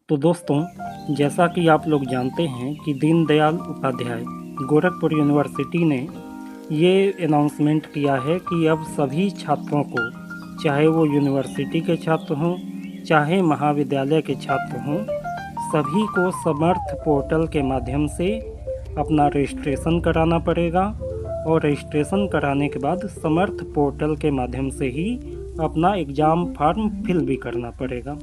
तो दोस्तों, जैसा कि आप लोग जानते हैं कि दीनदयाल उपाध्याय गोरखपुर यूनिवर्सिटी ने ये अनाउंसमेंट किया है कि अब सभी छात्रों को, चाहे वो यूनिवर्सिटी के छात्र हों, चाहे महाविद्यालय के छात्र हों, सभी को समर्थ पोर्टल के माध्यम से अपना रजिस्ट्रेशन कराना पड़ेगा और रजिस्ट्रेशन कराने के बाद समर्थ पोर्टल के माध्यम से ही अपना एग्ज़ाम फॉर्म फिल भी करना पड़ेगा।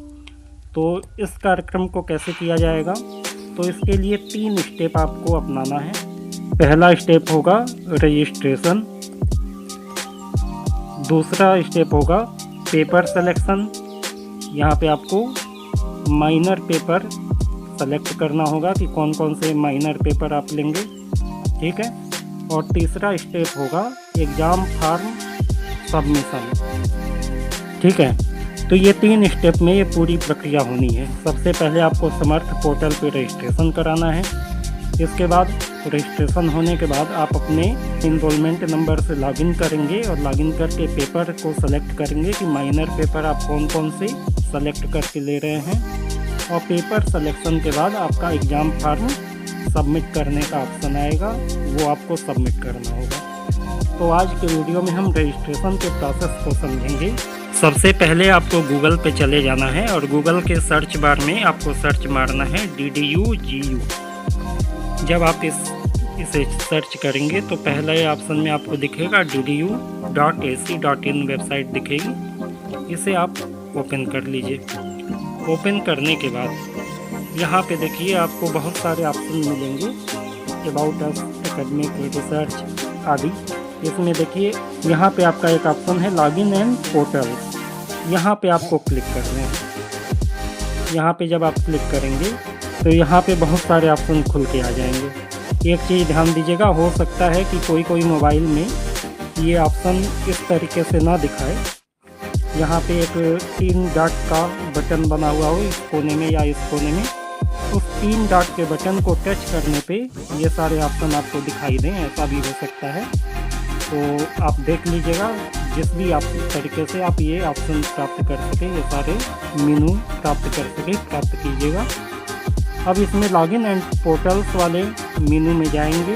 तो इस कार्यक्रम को कैसे किया जाएगा? तो इसके लिए 3 स्टेप आपको अपनाना है। पहला स्टेप होगा रजिस्ट्रेशन, दूसरा स्टेप होगा पेपर सिलेक्शन। यहाँ पे आपको माइनर पेपर सेलेक्ट करना होगा कि कौन कौन से माइनर पेपर आप लेंगे, ठीक है। और तीसरा स्टेप होगा एग्ज़ाम फॉर्म सबमिशन, ठीक है। तो ये 3 स्टेप में ये पूरी प्रक्रिया होनी है। सबसे पहले आपको समर्थ पोर्टल पे रजिस्ट्रेशन कराना है। इसके बाद रजिस्ट्रेशन होने के बाद आप अपने इनरोलमेंट नंबर से लॉगिन करेंगे और लॉगिन करके पेपर को सेलेक्ट करेंगे कि माइनर पेपर आप कौन कौन से सेलेक्ट करके ले रहे हैं। और पेपर सिलेक्शन के बाद आपका एग्ज़ाम फॉर्म सबमिट करने का ऑप्शन आएगा, वो आपको सबमिट करना होगा। तो आज के वीडियो में हम रजिस्ट्रेशन के प्रोसेस को समझेंगे। सबसे पहले आपको गूगल पे चले जाना है और गूगल के सर्च बार में आपको सर्च मारना है DDU-GU। जब आप इसे सर्च करेंगे तो पहले ऑप्शन में आपको दिखेगा DDU.ac.in वेबसाइट दिखेगी। इसे आप ओपन कर लीजिए। ओपन करने के बाद यहाँ पे देखिए आपको बहुत सारे ऑप्शन मिलेंगे, अबाउट अस, एकेडमिक, रिसर्च आदि। इसमें देखिए यहाँ पे आपका एक ऑप्शन है लॉगिन एंड पोर्टल, यहाँ पे आपको क्लिक करना है। यहाँ पे जब आप क्लिक करेंगे तो यहाँ पे बहुत सारे ऑप्शन खुल के आ जाएंगे। एक चीज़ ध्यान दीजिएगा, हो सकता है कि कोई मोबाइल में ये ऑप्शन इस तरीके से ना दिखाए। यहाँ पे एक 3 डॉट का बटन बना हुआ हो इस कोने में या इस कोने में, उस 3 डॉट के बटन को टच करने पे ये सारे ऑप्शन आपको दिखाई दें, ऐसा भी हो सकता है। तो आप देख लीजिएगा जिस भी आप तरीके से आप ये ऑप्शन प्राप्त कर सकें, ये सारे मेनू प्राप्त कर सकें, प्राप्त कीजिएगा। अब इसमें लॉगिन एंड पोर्टल्स वाले मेनू में जाएंगे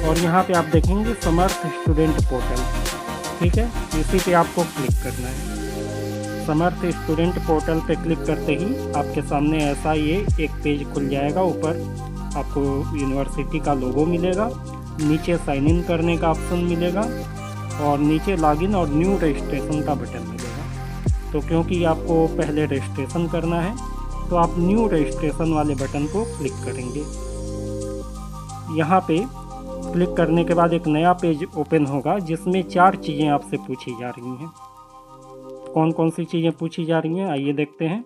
और यहाँ पे आप देखेंगे समर्थ स्टूडेंट पोर्टल, ठीक है। इसी पे आपको क्लिक करना है। समर्थ स्टूडेंट पोर्टल पे क्लिक करते ही आपके सामने ऐसा ये एक पेज खुल जाएगा। ऊपर आपको यूनिवर्सिटी का लोगो मिलेगा, नीचे साइन इन करने का ऑप्शन मिलेगा और नीचे लॉगिन और न्यू रजिस्ट्रेशन का बटन मिलेगा। तो क्योंकि आपको पहले रजिस्ट्रेशन करना है तो आप न्यू रजिस्ट्रेशन वाले बटन को क्लिक करेंगे। यहाँ पे क्लिक करने के बाद एक नया पेज ओपन होगा जिसमें 4 चीज़ें आपसे पूछी जा रही हैं। कौन कौन सी चीज़ें पूछी जा रही हैं आइए देखते हैं।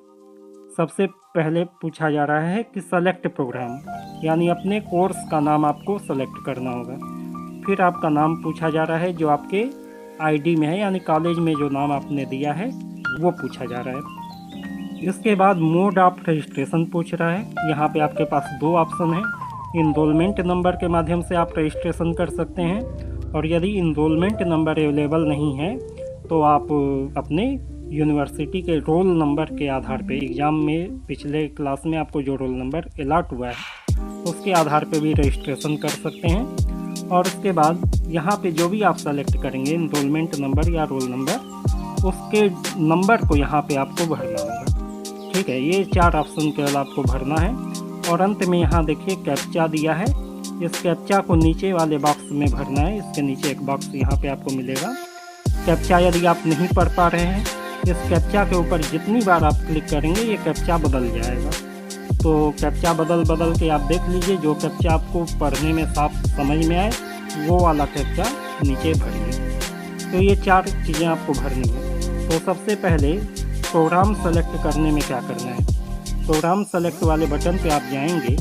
सबसे पहले पूछा जा रहा है कि सेलेक्ट प्रोग्राम, यानी अपने कोर्स का नाम आपको सेलेक्ट करना होगा। फिर आपका नाम पूछा जा रहा है जो आपके आईडी में है, यानी कॉलेज में जो नाम आपने दिया है वो पूछा जा रहा है। इसके बाद मोड ऑफ रजिस्ट्रेशन पूछ रहा है। यहाँ पे आपके पास 2 ऑप्शन हैं। इनरोलमेंट नंबर के माध्यम से आप रजिस्ट्रेशन कर सकते हैं और यदि इनरोलमेंट नंबर अवेलेबल नहीं है तो आप अपने यूनिवर्सिटी के रोल नंबर के आधार पे, एग्ज़ाम में पिछले क्लास में आपको जो रोल नंबर अलॉट हुआ है उसके आधार पे भी रजिस्ट्रेशन कर सकते हैं। और उसके बाद यहाँ पे जो भी आप सेलेक्ट करेंगे इनरोलमेंट नंबर या रोल नंबर, उसके नंबर को यहाँ पे आपको भरना होगा, ठीक है। ये 4 ऑप्शन केवल आपको भरना है। और अंत में यहाँ देखिए कैप्चा दिया है, इस कैप्चा को नीचे वाले बॉक्स में भरना है। इसके नीचे एक बॉक्स यहाँ पे आपको मिलेगा। कैप्चा यदि आप नहीं पढ़ पा रहे हैं, इस कैप्चा के ऊपर जितनी बार आप क्लिक करेंगे ये कैप्चा बदल जाएगा। तो कैप्चा बदल के आप देख लीजिए, जो कैप्चा आपको पढ़ने में साफ समझ में आए वो वाला कैप्चा नीचे भरिए। तो ये 4 चीज़ें आपको भरनी है। तो सबसे पहले प्रोग्राम सेलेक्ट करने में क्या करना है, प्रोग्राम सेलेक्ट वाले बटन पे आप जाएंगे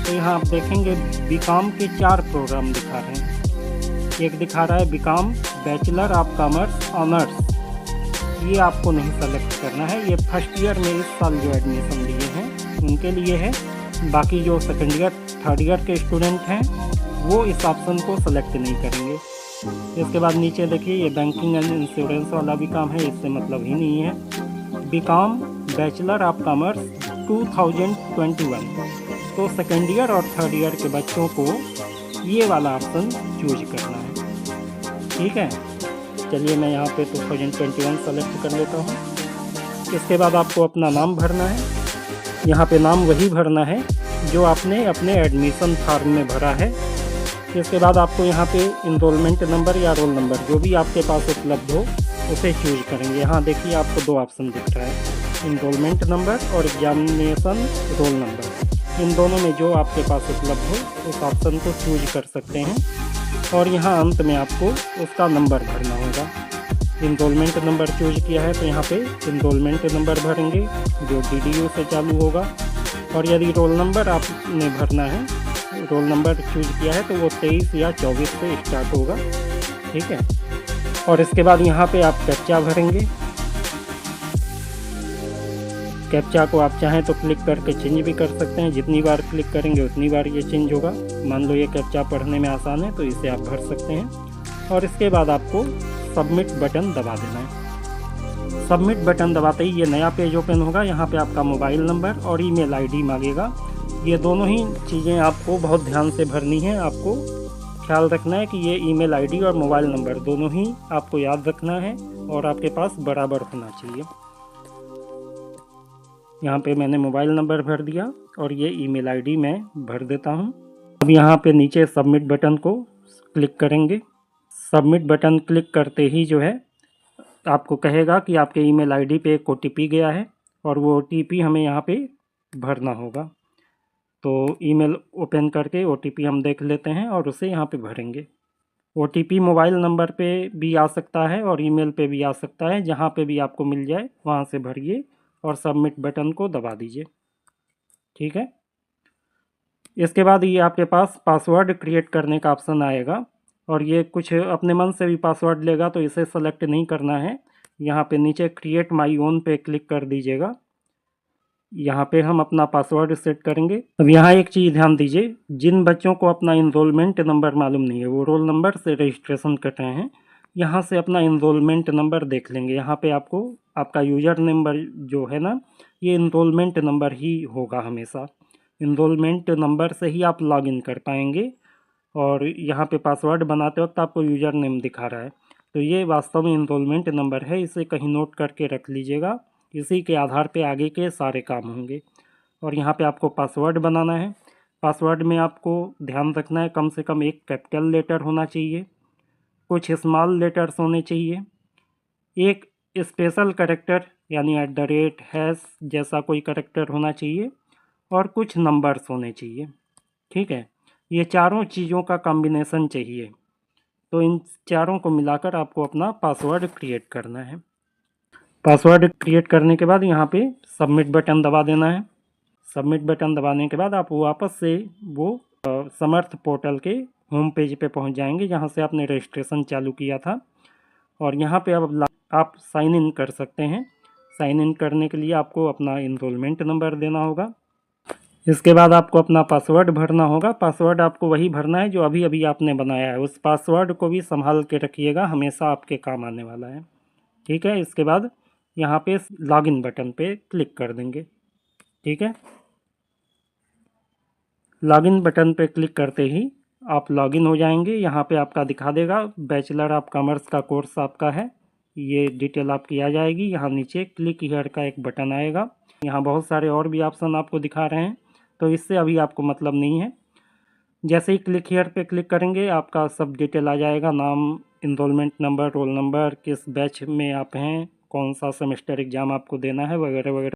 तो यहाँ आप देखेंगे बीकॉम के 4 प्रोग्राम दिखा रहे हैं। एक दिखा रहा है BCom bachelor of commerce honours, ये आपको नहीं सेलेक्ट करना है। ये फर्स्ट ईयर में इस साल जो एडमिशन लिए हैं उनके लिए है। बाकी जो सेकेंड ईयर, थर्ड ईयर के स्टूडेंट हैं वो इस ऑप्शन को सेलेक्ट नहीं करेंगे। इसके बाद नीचे देखिए ये बैंकिंग एंड इंश्योरेंस वाला भी काम है, इससे मतलब ही नहीं है। BCom bachelor of commerce 2021। तो सेकेंड ईयर और थर्ड ईयर के बच्चों को ये वाला ऑप्शन चूज करना है। ठीक है, चलिए मैं यहाँ पे 2021 सेलेक्ट कर लेता हूँ। इसके बाद आपको अपना नाम भरना है। यहाँ पे नाम वही भरना है जो आपने अपने एडमिशन फॉर्म में भरा है। इसके बाद आपको यहाँ पे इनरोलमेंट नंबर या रोल नंबर जो भी आपके पास उपलब्ध हो उसे चूज करेंगे। यहाँ देखिए आपको दो ऑप्शन दिख रहा है, इनरोलमेंट नंबर और एग्जामिनेशन रोल नंबर। इन दोनों में जो आपके पास उपलब्ध हो उस ऑप्शन को चूज कर सकते हैं और यहाँ अंत में आपको उसका नंबर भरना होगा। इनरोलमेंट नंबर चूज किया है तो यहाँ पे इनरोलमेंट नंबर भरेंगे जो DDU से चालू होगा। और यदि रोल नंबर आपने भरना है, रोल नंबर चूज किया है तो वो 23 या 24 से स्टार्ट होगा। ठीक है, और इसके बाद यहाँ पे आप कैप्चा भरेंगे। कैप्चा को आप चाहें तो क्लिक करके चेंज भी कर सकते हैं, जितनी बार क्लिक करेंगे उतनी बार ये चेंज होगा। मान लो ये कैप्चा पढ़ने में आसान है तो इसे आप भर सकते हैं और इसके बाद आपको सबमिट बटन दबा देना है। सबमिट बटन दबाते ही ये नया पेज ओपन होगा। यहाँ पे आपका मोबाइल नंबर और ईमेल आईडी मांगेगा। ये दोनों ही चीज़ें आपको बहुत ध्यान से भरनी है। आपको ख्याल रखना है कि ये ईमेल आईडी और मोबाइल नंबर दोनों ही आपको याद रखना है और आपके पास बराबर होना चाहिए। यहाँ पे मैंने मोबाइल नंबर भर दिया और ये ईमेल आईडी मैं भर देता हूँ। अब यहाँ पे नीचे सबमिट बटन को क्लिक करेंगे। सबमिट बटन क्लिक करते ही जो है आपको कहेगा कि आपके ईमेल आईडी पे एक OTP गया है और वो OTP हमें यहाँ पे भरना होगा। तो ईमेल ओपन करके OTP हम देख लेते हैं और उसे यहाँ पे भरेंगे। OTP मोबाइल नंबर पे भी आ सकता है और ईमेल पे भी आ सकता है, जहाँ पे भी आपको मिल जाए वहाँ से भरिए और सबमिट बटन को दबा दीजिए। ठीक है, इसके बाद ये आपके पास पासवर्ड क्रिएट करने का ऑप्शन आएगा और ये कुछ अपने मन से भी पासवर्ड लेगा तो इसे सेलेक्ट नहीं करना है। यहाँ पे नीचे क्रिएट माई ओन पे क्लिक कर दीजिएगा। यहाँ पे हम अपना पासवर्ड सेट करेंगे। अब यहाँ एक चीज़ ध्यान दीजिए, जिन बच्चों को अपना इनरोलमेंट नंबर मालूम नहीं है, वो रोल नंबर से रजिस्ट्रेशन कर रहे हैं, यहाँ से अपना इनरोलमेंट नंबर देख लेंगे। यहाँ पे आपको आपका यूज़र नंबर जो है ना, ये इनरोलमेंट नंबर ही होगा हमेशा। इनरोलमेंट नंबर से ही आप लॉगिन कर पाएंगे और यहाँ पे पासवर्ड बनाते वक्त आपको यूज़र नेम दिखा रहा है तो ये वास्तव में इनरोलमेंट नंबर है। इसे कहीं नोट करके रख लीजिएगा, इसी के आधार पे आगे के सारे काम होंगे। और यहाँ पे आपको पासवर्ड बनाना है। पासवर्ड में आपको ध्यान रखना है कम से कम एक कैपिटल लेटर होना चाहिए, कुछ स्मॉल लेटर्स होने चाहिए, एक स्पेशल कैरेक्टर यानी @ हैश जैसा कोई कैरेक्टर होना चाहिए और कुछ नंबर्स होने चाहिए। ठीक है, ये चारों चीज़ों का कॉम्बिनेशन चाहिए। तो इन चारों को मिलाकर आपको अपना पासवर्ड क्रिएट करना है। पासवर्ड क्रिएट करने के बाद यहाँ पे सबमिट बटन दबा देना है। सबमिट बटन दबाने के बाद आप वापस से वो समर्थ पोर्टल के होम पेज पे पहुँच जाएंगे जहाँ से आपने रजिस्ट्रेशन चालू किया था और यहाँ पे अब आप साइन इन कर सकते हैं। साइन इन करने के लिए आपको अपना इनरोलमेंट नंबर देना होगा। इसके बाद आपको अपना पासवर्ड भरना होगा। पासवर्ड आपको वही भरना है जो अभी अभी आपने बनाया है। उस पासवर्ड को भी संभाल के रखिएगा, हमेशा आपके काम आने वाला है। ठीक है, इसके बाद यहाँ पे लॉगिन बटन पे क्लिक कर देंगे। ठीक है, लॉगिन बटन पे क्लिक करते ही आप लॉगिन हो जाएंगे। यहाँ पे आपका दिखा देगा बैचलर ऑफ कॉमर्स का कोर्स आपका है, ये डिटेल आपकी आ जाएगी। यहाँ नीचे क्लिक हियर का एक बटन आएगा, यहाँ बहुत सारे और भी ऑप्शन आपको दिखा रहे हैं तो इससे अभी आपको मतलब नहीं है। जैसे ही क्लिक हियर पे क्लिक करेंगे आपका सब डिटेल आ जाएगा, नाम, इनरोलमेंट नंबर, रोल नंबर, किस बैच में आप हैं, कौन सा सेमेस्टर एग्ज़ाम आपको देना है वगैरह वगैरह।